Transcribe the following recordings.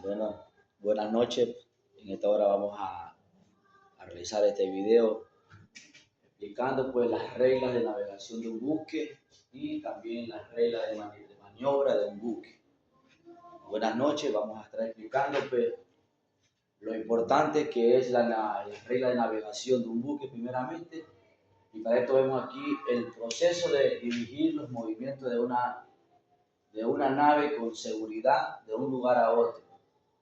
Bueno, buenas noches. En esta hora vamos a realizar este video explicando pues las reglas de navegación de un buque y también las reglas de maniobra de un buque. Buenas noches, vamos a estar explicando pues lo importante que es la regla de navegación de un buque primeramente, y para esto vemos aquí el proceso de dirigir los movimientos de una nave con seguridad de un lugar a otro,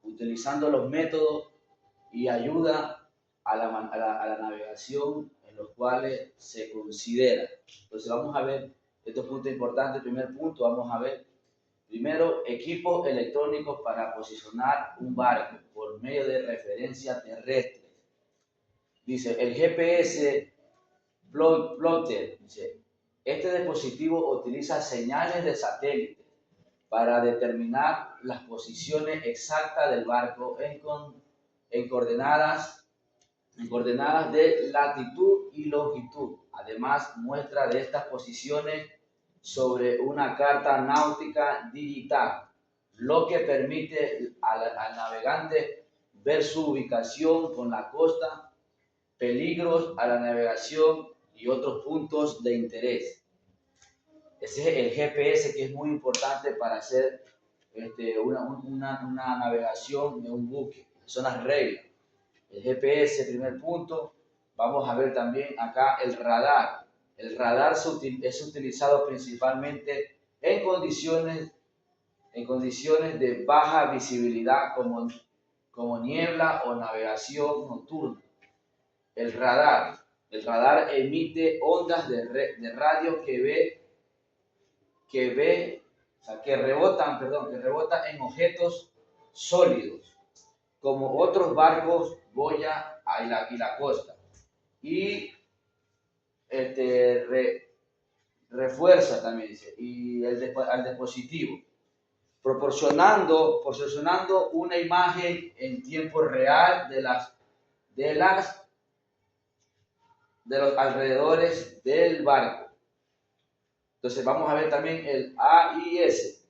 utilizando los métodos y ayuda a la navegación en los cuales se considera. Entonces vamos a ver estos puntos importantes. El primer punto, vamos a ver primero equipos electrónicos para posicionar un barco por medio de referencia terrestre. Dice el GPS plotter, dice, este dispositivo utiliza señales de satélite para determinar las posiciones exactas del barco en coordenadas de latitud y longitud. Además, muestra de estas posiciones sobre una carta náutica digital, lo que permite al navegante ver su ubicación con la costa, peligros a la navegación y otros puntos de interés. Ese es el GPS, que es muy importante para hacer una navegación de un buque. Son las reglas. El GPS, primer punto. Vamos a ver también acá el radar. El radar es utilizado principalmente en condiciones de baja visibilidad como niebla o navegación nocturna. El radar emite ondas de radio que rebotan en objetos sólidos, como otros barcos, boya y la costa. Y refuerza también, dice, y al dispositivo, proporcionando una imagen en tiempo real de los alrededores del barco. Entonces vamos a ver también el AIS,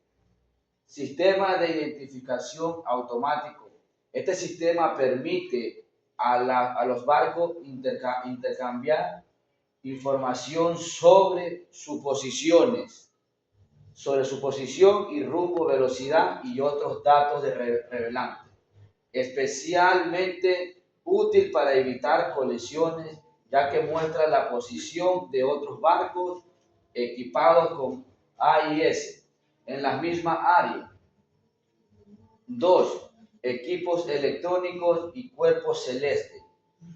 Sistema de Identificación Automático. Este sistema permite a los barcos intercambiar información sobre su posición y rumbo, velocidad y otros datos relevantes. Especialmente útil para evitar colisiones, ya que muestra la posición de otros barcos equipados con AIS en la misma área. 2. Equipos electrónicos y cuerpos celestes.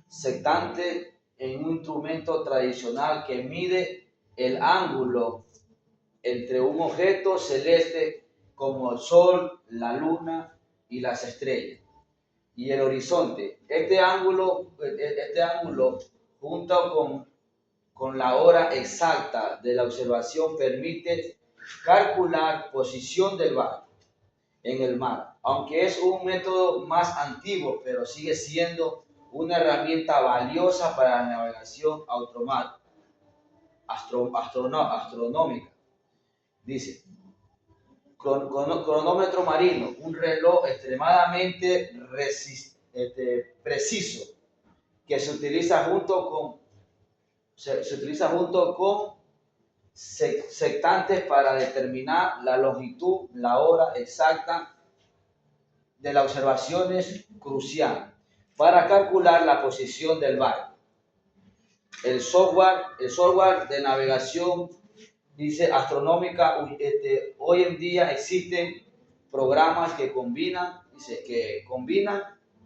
Sectante en un instrumento tradicional que mide el ángulo entre un objeto celeste como el Sol, la Luna y las estrellas, y el horizonte. Este ángulo junto con la hora exacta de la observación permite calcular posición del barco en el mar, aunque es un método más antiguo, pero sigue siendo una herramienta valiosa para la navegación astronómica. Dice, cronómetro marino, un reloj extremadamente preciso que se utiliza junto con sectantes para determinar la longitud, la hora exacta de la observación es crucial para calcular la posición del barco. El software de navegación, dice, astronómica, hoy en día existen programas que combinan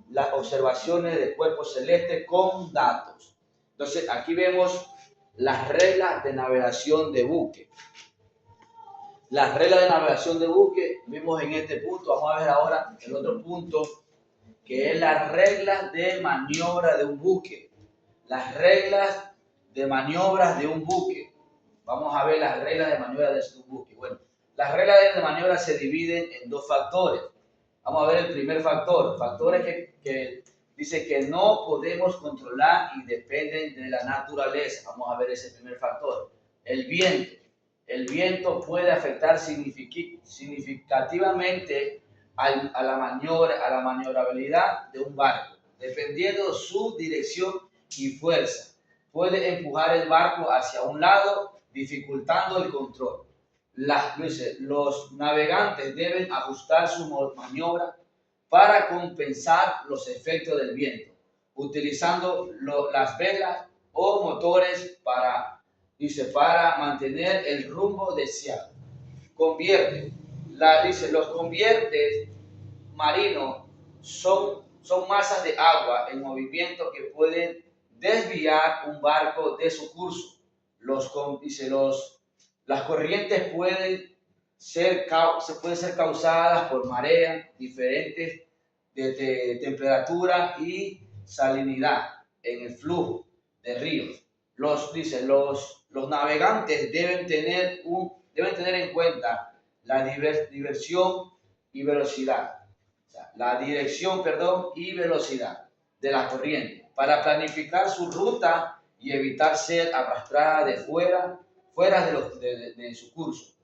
las observaciones de cuerpos celestes con datos. Entonces, aquí vemos las reglas de navegación de buque. Las reglas de navegación de buque vimos en este punto. Vamos a ver ahora el otro punto, que es las reglas de maniobra de un buque. Las reglas de maniobras de un buque. Vamos a ver las reglas de maniobra de un buque. Bueno, las reglas de maniobra se dividen en dos factores. Vamos a ver el primer factor. Factores que dice que no podemos controlar y dependen de la naturaleza. Vamos a ver ese primer factor. El viento. El viento puede afectar significativamente a la maniobrabilidad de un barco, dependiendo de su dirección y fuerza. Puede empujar el barco hacia un lado, dificultando el control. Los navegantes deben ajustar su maniobra para compensar los efectos del viento, utilizando las velas o motores para mantener el rumbo deseado. Los conviertes marinos son masas de agua en movimiento que pueden desviar un barco de su curso. Las corrientes pueden ser causadas por mareas diferentes de temperatura y salinidad en el flujo de ríos. Los navegantes deben tener en cuenta la dirección y velocidad de la corriente para planificar su ruta y evitar ser arrastrada fuera de su curso.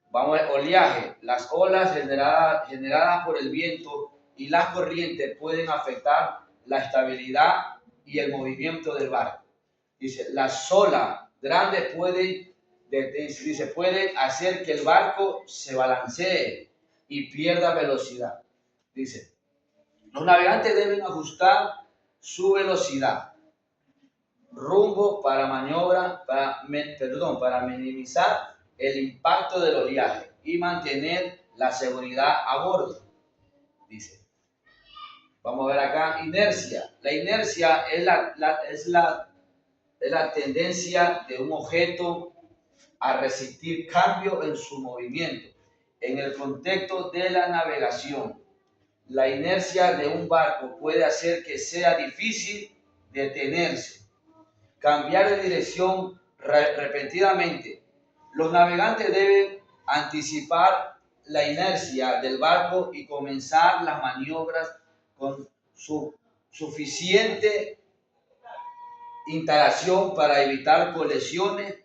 Vamos a ver, oleaje. Las olas generadas por el viento y las corrientes pueden afectar la estabilidad y el movimiento del barco. Dice, las olas grandes pueden hacer que el barco se balancee y pierda velocidad. Dice, los navegantes deben ajustar su velocidad, rumbo para minimizar el impacto del oleaje y mantener la seguridad a bordo. Dice, vamos a ver acá, inercia. La inercia es la tendencia de un objeto a resistir cambio en su movimiento. En el contexto de la navegación, la inercia de un barco puede hacer que sea difícil detenerse, cambiar de dirección repentinamente. Los navegantes deben anticipar la inercia del barco y comenzar las maniobras con suficiente instalación para evitar colisiones,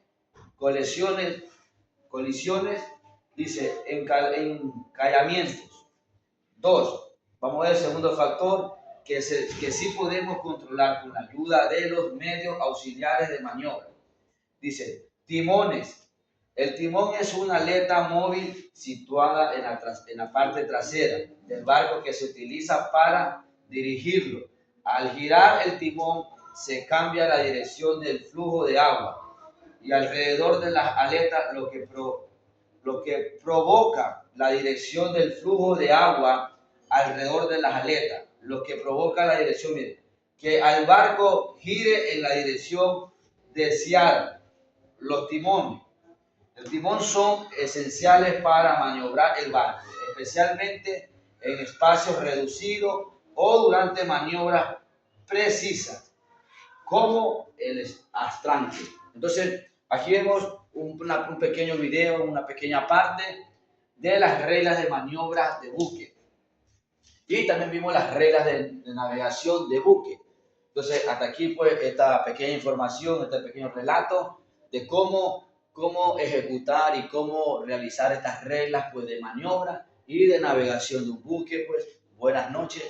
dice, encallamientos. 2. Vamos a ver el segundo factor que sí podemos controlar con la ayuda de los medios auxiliares de maniobra. Dice, timones. El timón es una aleta móvil situada en la parte trasera del barco que se utiliza para dirigirlo. Al girar el timón se cambia la dirección del flujo de agua y alrededor de las aletas lo que provoca la dirección del flujo de agua alrededor de las aletas, lo que provoca la dirección, que al barco gire en la dirección deseada. Los timones. El timón son esenciales para maniobrar el barco, especialmente en espacios reducidos o durante maniobras precisas, como el astranque. Entonces, aquí vemos un pequeño video, una pequeña parte de las reglas de maniobra de buque. Y también vimos las reglas de navegación de buque. Entonces, hasta aquí pues esta pequeña información, este pequeño relato de cómo ejecutar y cómo realizar estas reglas pues de maniobra y de navegación de un buque. Pues buenas noches.